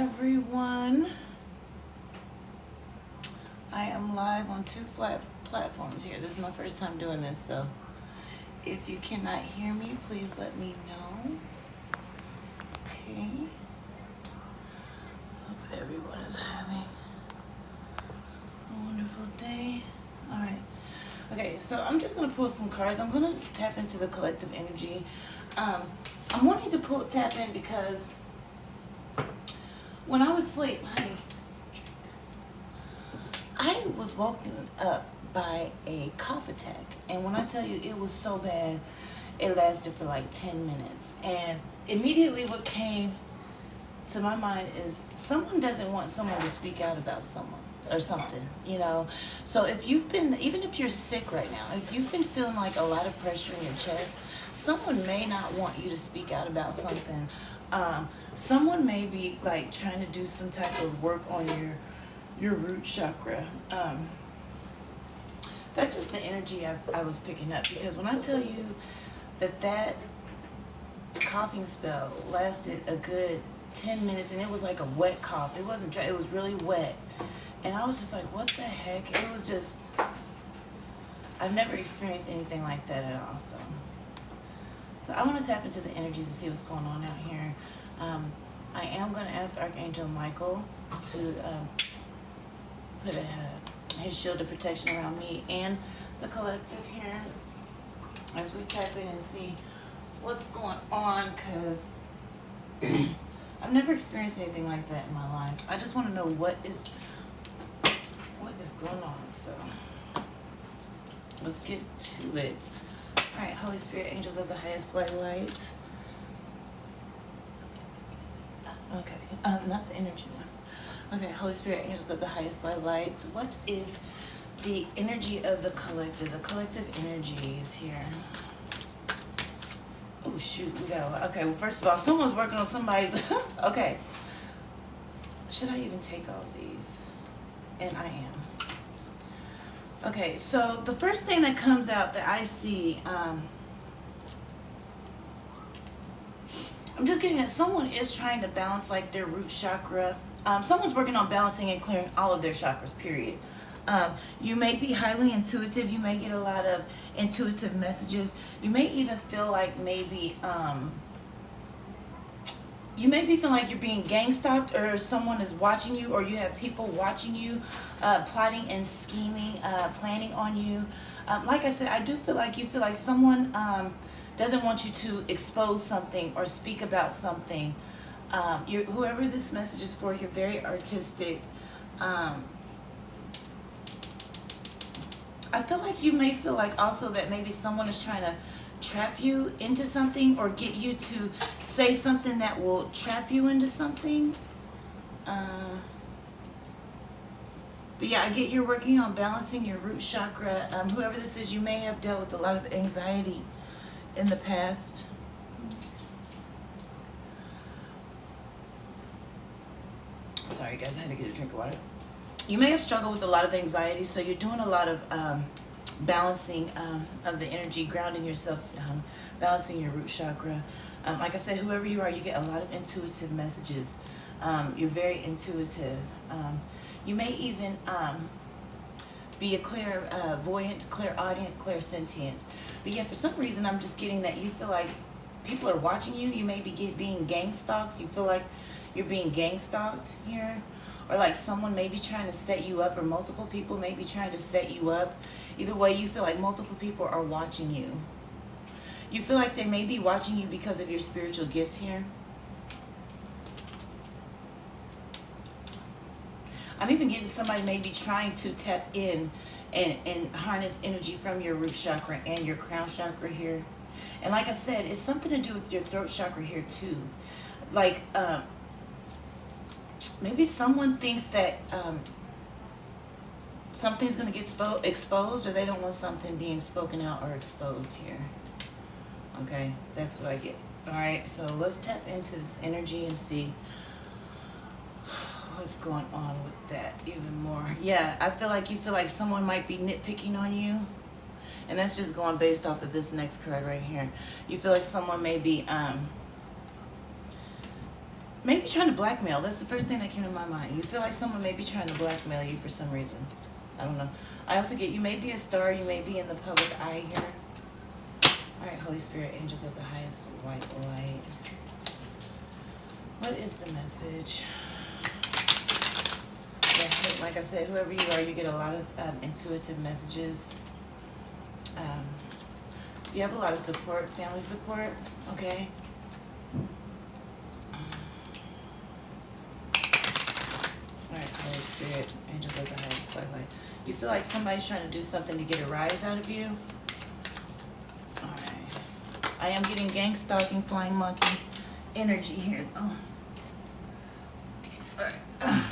everyone. I am live on two platforms here. This is my first time doing this, so if you cannot hear me, please let me know. Okay. Hope everyone is having a wonderful day. Alright. Okay, so I'm just going to pull some cards. I'm going to tap into the collective energy. I'm wanting to tap in because when I was asleep, honey, I was woken up by a cough attack. And when I tell you it was so bad, it lasted for like 10 minutes. And immediately what came to my mind is someone doesn't want someone to speak out about someone or something, you know. So if you've been, even if you're sick right now, if you've been feeling like a lot of pressure in your chest, someone may not want you to speak out about something. Someone may be like trying to do some type of work on your root chakra. That's just the energy I was picking up, because when I tell you that coughing spell lasted a good 10 minutes, and it was like a wet cough. It wasn't dry, it was really wet. And I was just like, what the heck? It was just, I've never experienced anything like that at all. So I want to tap into the energies and see what's going on out here. I am going to ask Archangel Michael to put his shield of protection around me and the collective here as we tap in and see what's going on, because I've never experienced anything like that in my life. I just want to know what is going on. So let's get to it. All right, Holy Spirit, angels of the highest white light. Okay, not the energy one. Okay, Holy Spirit, angels of the highest white light. What is the energy of the collective energies here? Oh shoot, we got a lot. Okay, well, first of all, someone's working on somebody's. Okay, should I even take all these? And I am. Okay, so the first thing that comes out that I see, I'm just getting that someone is trying to balance like their root chakra. Someone's working on balancing and clearing all of their chakras, period. You may be highly intuitive. You may get a lot of intuitive messages. You may even feel like maybe, you may be feeling like you're being gang stalked, or someone is watching you, or you have people watching you, plotting and scheming, planning on you. Like I said, I do feel like you feel like someone doesn't want you to expose something or speak about something. Whoever this message is for, you're very artistic. I feel like you may feel like also that maybe someone is trying to trap you into something, or get you to say something that will trap you into something. But yeah, I get you're working on balancing your root chakra. Whoever this is, you may have dealt with a lot of anxiety in the past. Sorry guys, I had to get a drink of water. You may have struggled with a lot of anxiety, so you're doing a lot of balancing of the energy, grounding yourself, balancing your root chakra. Like I said, whoever you are, you get a lot of intuitive messages. You're very intuitive. You may even be a clairvoyant, clairaudient, clairsentient. But yeah, for some reason, I'm just getting that you feel like people are watching you. You may be being gang stalked. You feel like you're being gang stalked here. Or like someone may be trying to set you up, or multiple people may be trying to set you up. Either way, you feel like multiple people are watching you. You feel like they may be watching you because of your spiritual gifts here. I'm even getting somebody may be trying to tap in and harness energy from your root chakra and your crown chakra here. And like I said, it's something to do with your throat chakra here too. Like, maybe someone thinks that something's going to get exposed, or they don't want something being spoken out or exposed here. Okay, that's what I get. Alright, so let's tap into this energy and see what's going on with that even more. Yeah, I feel like you feel like someone might be nitpicking on you. And that's just going based off of this next card right here. You feel like someone may be Maybe trying to blackmail. That's the first thing that came to my mind. You feel like someone may be trying to blackmail you for some reason. I don't know. I also get you may be a star. You may be in the public eye here. All right, Holy Spirit, angels of the highest white light. What is the message? Yeah, like I said, whoever you are, you get a lot of intuitive messages. You have a lot of support, family support, okay? Alright, Holy Spirit, angels of the highest white light. You feel like somebody's trying to do something to get a rise out of you? Alright. I am getting gang stalking, flying monkey energy here. Oh. Alright.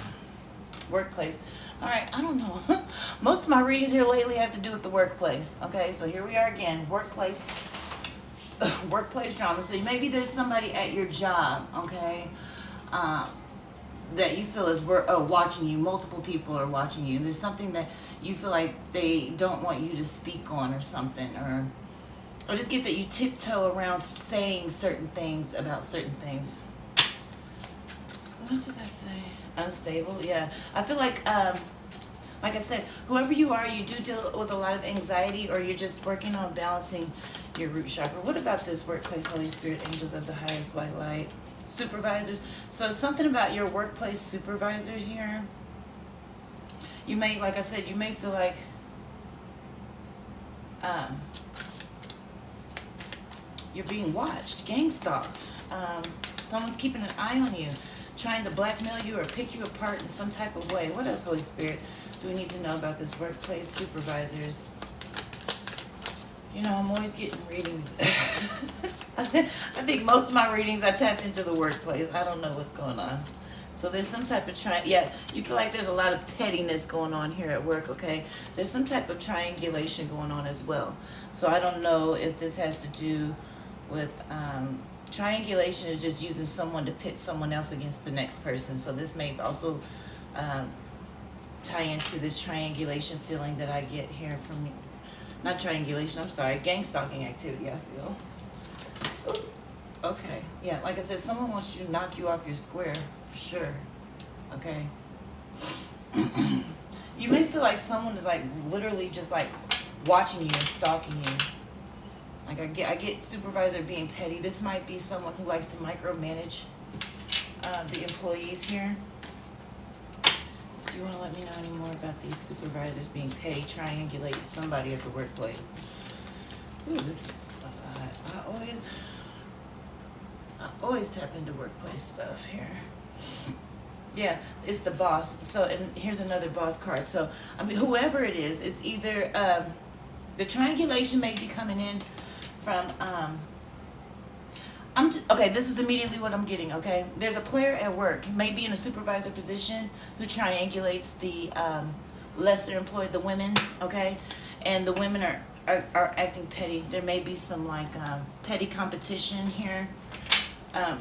Workplace. Alright, I don't know. Most of my readings here lately have to do with the workplace. Okay, so here we are again. Workplace. Workplace drama. So maybe there's somebody at your job, okay, that you feel is watching you. Multiple people are watching you. There's something that you feel like they don't want you to speak on or something. Or just get that you tiptoe around saying certain things about certain things. What did that say? Unstable, yeah. I feel like I said, whoever you are, you do deal with a lot of anxiety, or you're just working on balancing your root chakra. What about this workplace, Holy Spirit, angels of the highest white light, supervisors? So something about your workplace supervisor here. You may, like I said, you may feel like you're being watched, gang stalked. Someone's keeping an eye on you, trying to blackmail you or pick you apart in some type of way. What else, Holy Spirit, do we need to know about this workplace supervisors? You know, I'm always getting readings. I think most of my readings I tap into the workplace. I don't know what's going on. So there's some type of yeah, you feel like there's a lot of pettiness going on here at work, okay? There's some type of triangulation going on as well. So I don't know if this has to do with triangulation is just using someone to pit someone else against the next person. So this may also tie into this triangulation feeling that I get here from, not triangulation, I'm sorry, gang stalking activity, I feel. Ooh. Okay, yeah, like I said, someone wants you to knock you off your square, for sure, okay? You may feel like someone is like literally just like watching you and stalking you. Like I get supervisor being petty. This might be someone who likes to micromanage the employees here. Do you want to let me know any more about these supervisors being petty, triangulate somebody at the workplace? Ooh, this is I always tap into workplace stuff here. Yeah, it's the boss. So, and here's another boss card. So, I mean, whoever it is, it's either the triangulation may be coming in from okay, this is immediately what I'm getting, okay? There's a player at work, maybe in a supervisor position, who triangulates the lesser employed, the women, okay? And the women are acting petty. There may be some like petty competition here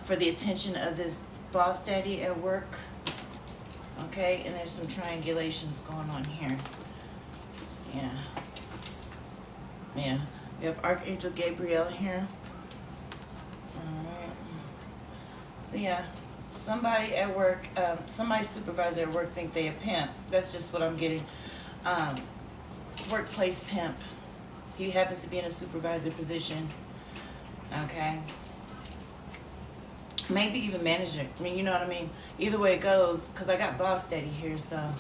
for the attention of this boss daddy at work, okay? And there's some triangulations going on here. Yeah. Yeah. We have Archangel Gabriel here. Alright. So yeah, somebody at work, somebody's supervisor at work think they a pimp. That's just what I'm getting. Workplace pimp. He happens to be in a supervisor position. Okay. Maybe even manager. I mean, you know what I mean? Either way it goes, because I got boss daddy here, so,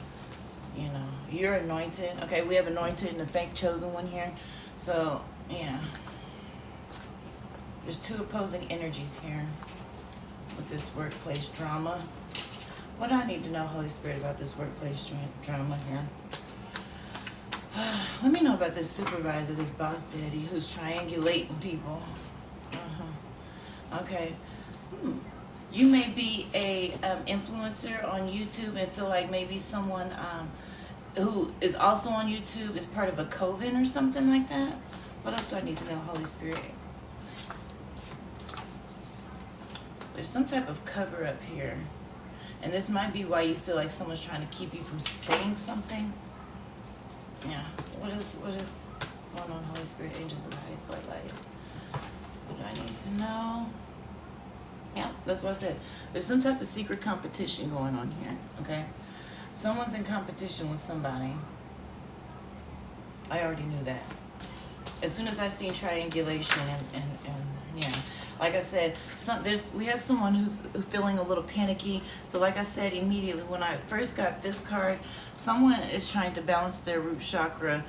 you know, you're anointed. Okay, we have anointed and a fake chosen one here. So, yeah. There's two opposing energies here with this workplace drama. What do I need to know, Holy Spirit, about this workplace drama here? Let me know about this supervisor, this boss daddy who's triangulating people. Okay. You may be a influencer on YouTube and feel like maybe someone who is also on YouTube is part of a coven or something like that. What else do I need to know, Holy Spirit? There's some type of cover up here. And this might be why you feel like someone's trying to keep you from saying something. Yeah. What is going on, Holy Spirit, angels of the highest white light? What do I need to know? Yeah, that's what I said. There's some type of secret competition going on here, okay? Someone's in competition with somebody. I already knew that. As soon as I seen triangulation and yeah, like I said, we have someone who's feeling a little panicky. So like I said, immediately when I first got this card, someone is trying to balance their root chakra.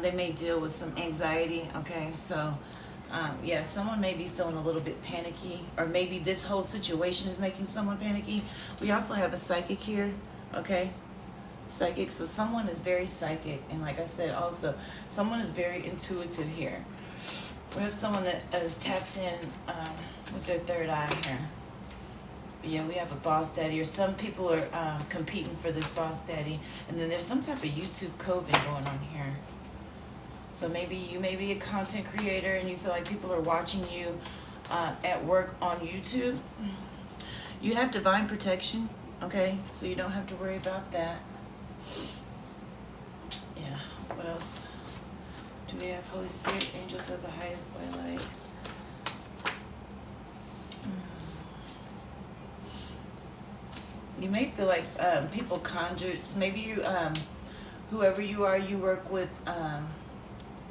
They may deal with some anxiety, okay? So yeah, someone may be feeling a little bit panicky, or maybe this whole situation is making someone panicky. We also have a psychic here, okay? Psychic, so someone is very psychic, and like I said, also someone is very intuitive here. We have someone that is tapped in with their third eye here. But yeah, we have a boss daddy, or some people are competing for this boss daddy, and then there's some type of YouTube COVID going on here. So maybe you may be a content creator and you feel like people are watching you at work on YouTube. You have divine protection, okay? So you don't have to worry about that. Yeah, what else? Do we have Holy Spirit, angels of the highest white light? You may feel like people conjured. Maybe you, whoever you are, you work with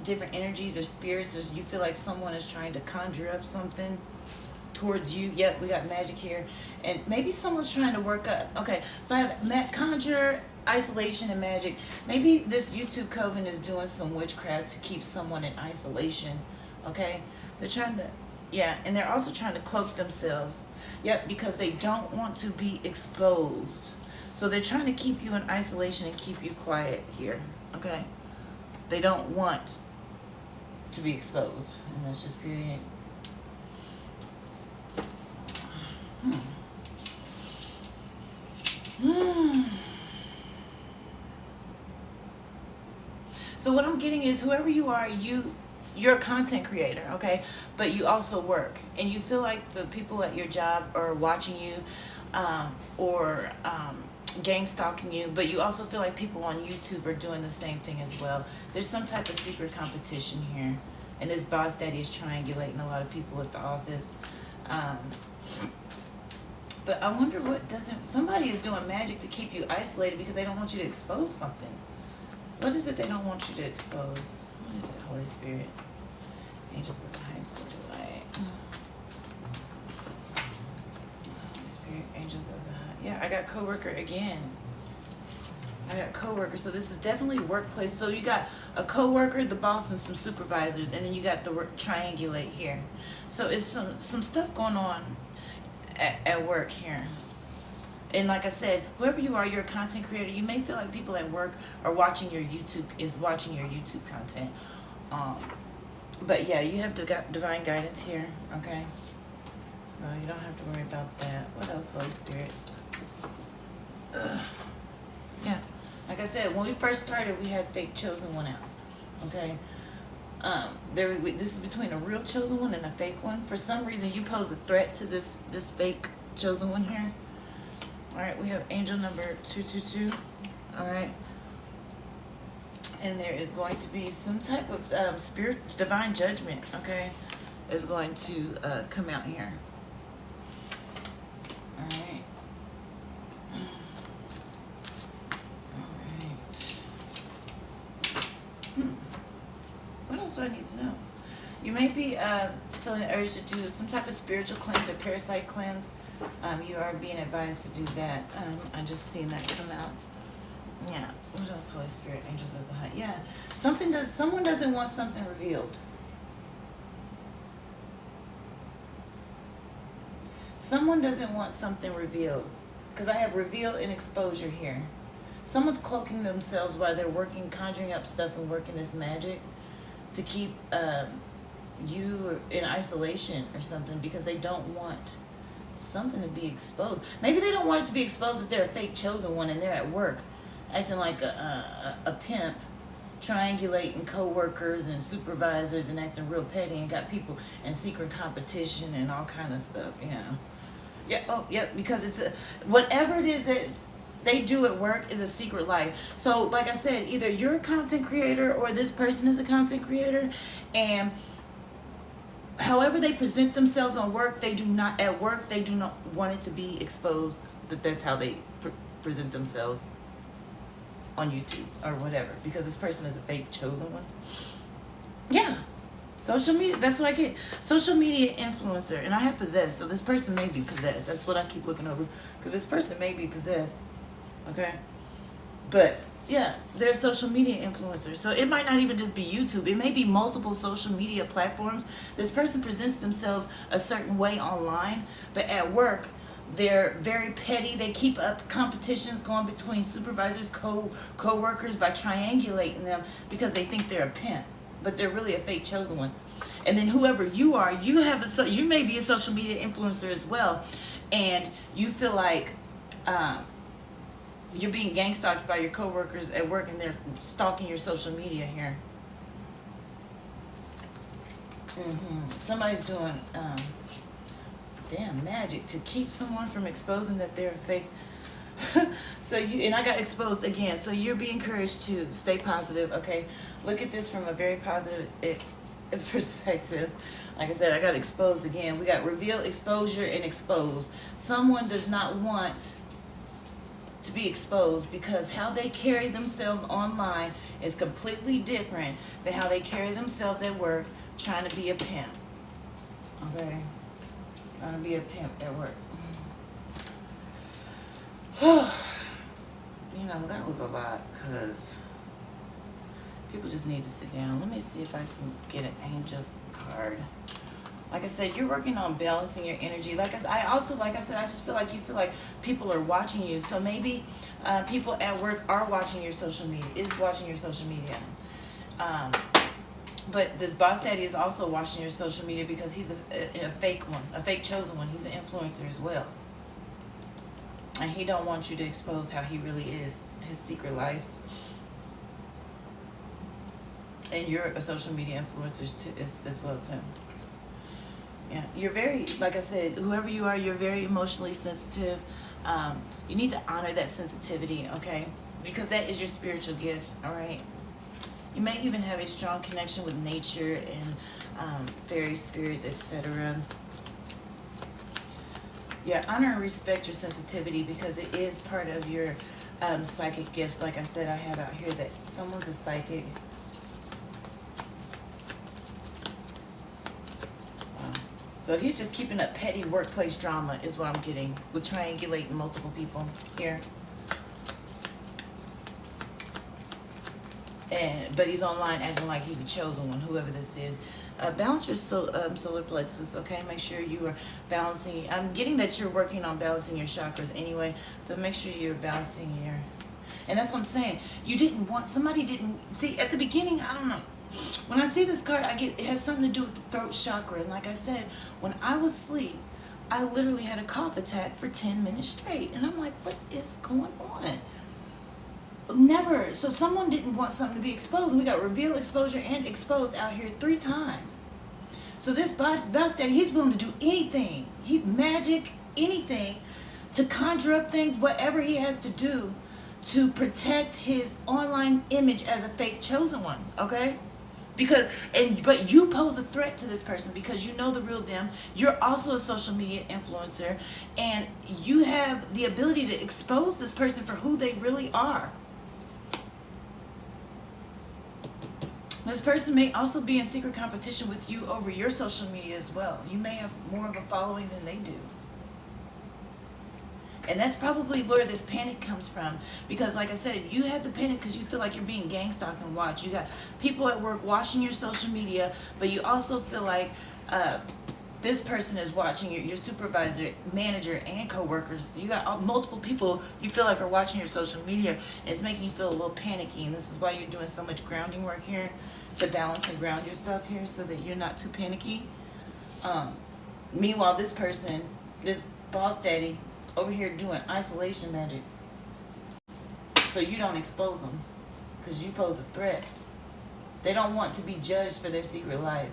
different energies or spirits, or you feel like someone is trying to conjure up something towards you. Yep, we got magic here. And maybe someone's trying to work up. Okay, so I have conjure, isolation, and magic. Maybe this YouTube coven is doing some witchcraft to keep someone in isolation. Okay, they're trying to, yeah, and they're also trying to cloak themselves. Yep, because they don't want to be exposed. So they're trying to keep you in isolation and keep you quiet here. Okay, they don't want to be exposed, and that's just period. So what I'm getting is, whoever you are, you're a content creator, okay? But you also work, and you feel like the people at your job are watching you, or gang stalking you, but you also feel like people on YouTube are doing the same thing as well. There's some type of secret competition here, and this boss daddy is triangulating a lot of people at the office. But I wonder what doesn't, somebody is doing magic to keep you isolated because they don't want you to expose something. What is it they don't want you to expose? What is it, Holy Spirit? Angels of the highest light. Holy Spirit, angels of the high. Yeah, I got coworker again. I got coworker. So this is definitely workplace. So you got a coworker, the boss, and some supervisors, and then you got the triangulate here. So it's some stuff going on at work here. And like I said, whoever you are, you're a content creator. You may feel like people at work are watching your YouTube content. But yeah, you have divine guidance here, okay? So you don't have to worry about that. What else, Holy Spirit? Yeah, like I said, when we first started, we had fake chosen one out, okay? This is between a real chosen one and a fake one. For some reason, you pose a threat to this fake chosen one here. All right, we have angel number 222. All right, and there is going to be some type of divine judgment. Okay, is going to come out here. All right. All right. What else do I need to know? You may be feeling the urge to do some type of spiritual cleanse or parasite cleanse. You are being advised to do that. I just seen that come out. Yeah. What else, Holy Spirit, angels of the high? Yeah. Someone doesn't want something revealed. Someone doesn't want something revealed. Because I have reveal and exposure here. Someone's cloaking themselves while they're working, conjuring up stuff and working this magic to keep you in isolation or something, because they don't want something to be exposed. Maybe they don't want it to be exposed that they're a fake chosen one and they're at work acting like a pimp, triangulating co-workers and supervisors and acting real petty, and got people in secret competition and all kind of stuff, you know. Yeah, oh yeah, because it's whatever it is that they do at work is a secret life. So like I said, either you're a content creator or this person is a content creator, and however they present themselves on work, they do not at work. They do not want it to be exposed that that's how they present themselves on YouTube or whatever, because this person is a fake chosen one. Yeah. Social media, that's what I get. Social media influencer, and I have possessed, so this person may be possessed. That's what I keep looking over, because this person may be possessed. Okay? But, yeah, they're a social media influencer. So it might not even just be YouTube. It may be multiple social media platforms. This person presents themselves a certain way online, but at work, they're very petty. They keep up competitions going between supervisors, co-workers by triangulating them because they think they're a pimp, but they're really a fake chosen one. And then whoever you are, you may be a social media influencer as well, and you feel like you're being gang stalked by your coworkers at work, and they're stalking your social media here. Somebody's doing damn magic to keep someone from exposing that they're a fake. So and I got exposed again. So you're being encouraged to stay positive. Okay, look at this from a very positive perspective. Like I said, I got exposed again. We got reveal, exposure, and exposed. Someone does not want to be exposed because how they carry themselves online is completely different than how they carry themselves at work trying to be a pimp. Okay, trying to be a pimp at work. You know, that was a lot, because people just need to sit down. Let me see if I can get an angel card. Like I said, you're working on balancing your energy. Like I just feel like you feel like people are watching you. So maybe people at work are watching your social media, but this boss daddy is also watching your social media because he's a fake one, a fake chosen one. He's an influencer as well. And he don't want you to expose how he really is, his secret life. And you're a social media influencer as well too. Yeah, you're very, like I said, whoever you are, you're very emotionally sensitive. You need to honor that sensitivity, okay? Because that is your spiritual gift, all right? You may even have a strong connection with nature and fairy spirits, etc. Yeah, honor and respect your sensitivity because it is part of your psychic gifts. Like I said, I have out here that someone's a psychic. So he's just keeping up petty workplace drama is what I'm getting with triangulating multiple people here. But he's online acting like he's a chosen one, whoever this is. Balance your solar plexus, okay? Make sure you are balancing. I'm getting that you're working on balancing your chakras anyway, but make sure you're balancing your... And that's what I'm saying. Somebody didn't... See, at the beginning, I don't know. When I see this card, it has something to do with the throat chakra. And like I said, when I was asleep, I literally had a cough attack for 10 minutes straight. And I'm like, what is going on? Never. So someone didn't want something to be exposed. And we got reveal, exposure, and exposed out here 3 times. So this boss daddy, he's willing to do anything. Magic, anything, to conjure up things, whatever he has to do to protect his online image as a fake chosen one, okay? But you pose a threat to this person because you know the real them. You're also a social media influencer, and you have the ability to expose this person for who they really are. This person may also be in secret competition with you over your social media as well. You may have more of a following than they do. And that's probably where this panic comes from. Because like I said, you have the panic because you feel like you're being gang stalked and watched. You got people at work watching your social media, but you also feel like this person is watching your supervisor, manager, and co-workers. You got multiple people you feel like are watching your social media. And it's making you feel a little panicky. And this is why you're doing so much grounding work here, to balance and ground yourself here so that you're not too panicky. Meanwhile, this person, this boss daddy, over here doing isolation magic so you don't expose them because you pose a threat. They don't want to be judged for their secret life.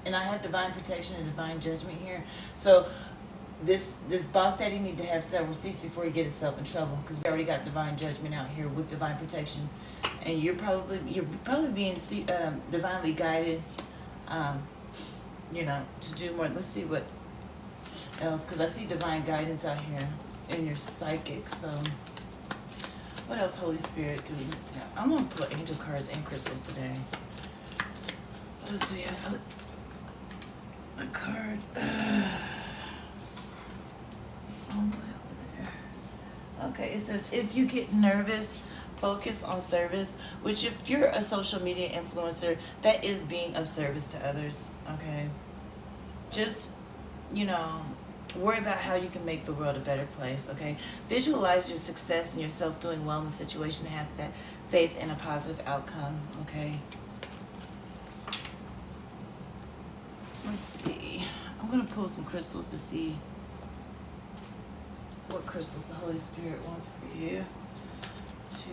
And I have divine protection and divine judgment here. So this boss daddy need to have several seats before he gets himself in trouble, because we already got divine judgment out here with divine protection, and you're probably being divinely guided. you know, to do more. Let's see what else, because I see divine guidance out here in your psychic. So what else, Holy Spirit, do we need to? I'm going to put angel cards and crystals today. What else do we have? A card. Oh, there. Okay, it says, if you get nervous, focus on service, which if you're a social media influencer, that is being of service to others, okay? Just, you know, worry about how you can make the world a better place, okay? Visualize your success and yourself doing well in the situation and have that faith in a positive outcome, okay? Let's see. I'm going to pull some crystals to see what crystals the Holy Spirit wants for you to,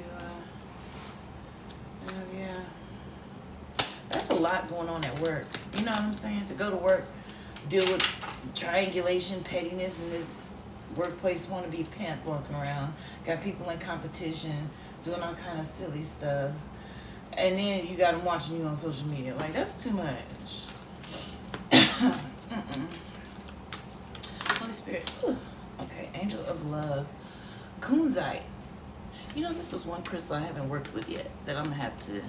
yeah. That's a lot going on at work. You know what I'm saying? To go to work, deal with triangulation, pettiness, and this workplace wannabe pimp walking around. Got people in competition, doing all kind of silly stuff. And then you got them watching you on social media. Like, that's too much. Holy Spirit. Whew. Okay, Angel of Love. Kunzite. You know, this is one crystal I haven't worked with yet that I'm gonna have to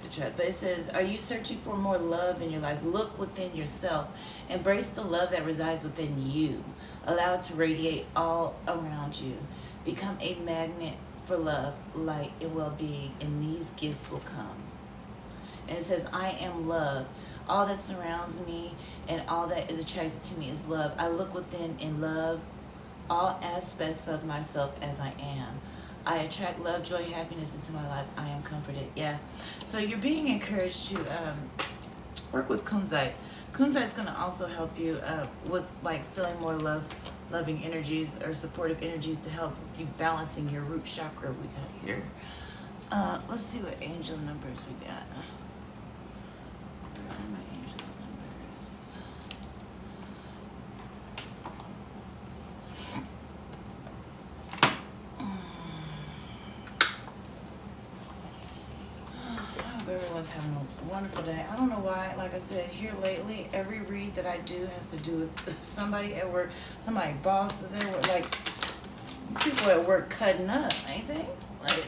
try. But it says, are you searching for more love in your life? Look within yourself. Embrace the love that resides within you. Allow it to radiate all around you. Become a magnet for love, light, and well-being, and these gifts will come. And it says, I am love. All that surrounds me and all that is attracted to me is love. I look within and love all aspects of myself as I am. I attract love, joy, happiness into my life. I am comforted. Yeah. So you're being encouraged to work with Kunzite. Kunzite's going to also help you with like feeling more loving energies or supportive energies to help you balancing your root chakra we got here. Let's see what angel numbers we got. Where are my angel numbers? Everyone's having a wonderful day. I don't know why, like I said, here lately, every read that I do has to do with somebody at work, somebody bosses at work, like, people at work cutting up, ain't they? Like,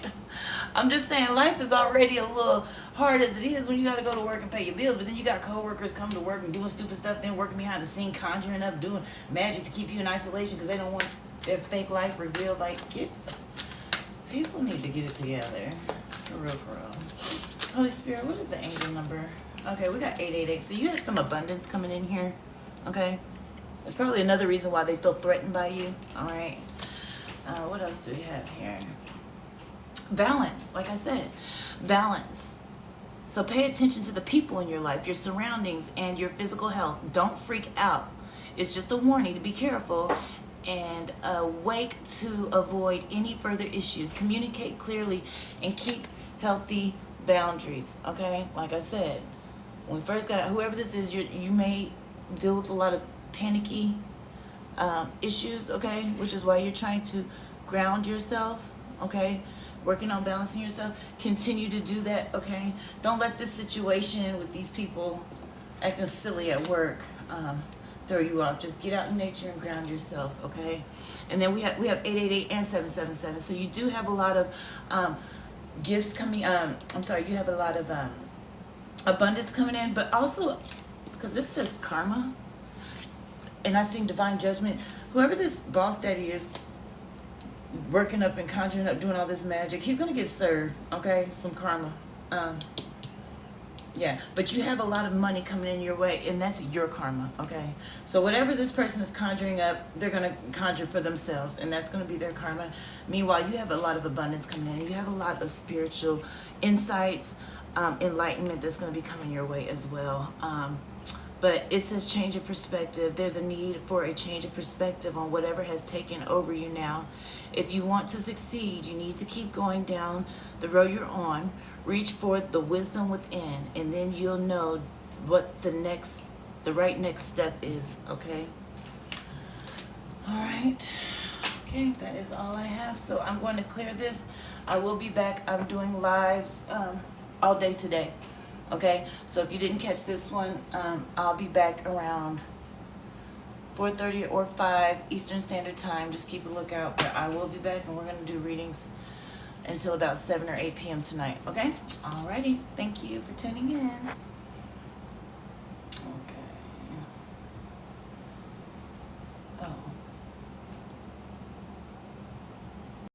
I'm just saying, life is already a little hard as it is when you got to go to work and pay your bills, but then you got coworkers coming to work and doing stupid stuff, then working behind the scene, conjuring up, doing magic to keep you in isolation because they don't want their fake life revealed. Like, people need to get it together. For real, for real. Holy Spirit, what is the angel number? Okay, we got 888. So you have some abundance coming in here. Okay? That's probably another reason why they feel threatened by you. Alright. What else do we have here? Balance. Like I said, balance. So pay attention to the people in your life, your surroundings, and your physical health. Don't freak out. It's just a warning to be careful and awake to avoid any further issues. Communicate clearly and keep healthy boundaries. Okay, like I said, when we first got whoever this is, you may deal with a lot of panicky issues. Okay, which is why you're trying to ground yourself. Okay, working on balancing yourself. Continue to do that. Okay, don't let this situation with these people acting silly at work throw you off. Just get out in nature and ground yourself. Okay, and then we have 888 and 777. So you do have a lot of gifts coming. I'm sorry, you have a lot of abundance coming in, but also because this says karma, and I seen divine judgment. Whoever this boss daddy is, working up and conjuring up, doing all this magic, he's gonna get served. Okay, some karma. Yeah, but you have a lot of money coming in your way, and that's your karma. Okay, so whatever this person is conjuring up, they're gonna conjure for themselves, and that's gonna be their karma. Meanwhile, you have a lot of abundance coming in. You have a lot of spiritual insights, enlightenment that's gonna be coming your way as well. But it says change of perspective. There's a need for a change of perspective on whatever has taken over you now. If you want to succeed, you need to keep going down the road you're on. Reach for the wisdom within, and then you'll know what the right next step is. Okay? All right. Okay, that is all I have. So I'm going to clear this. I will be back. I'm doing lives all day today. Okay, so if you didn't catch this one, I'll be back around 4:30 or 5 Eastern Standard Time. Just keep a lookout, but I will be back, and we're going to do readings until about 7 or 8 p.m. tonight, okay? Alrighty, thank you for tuning in.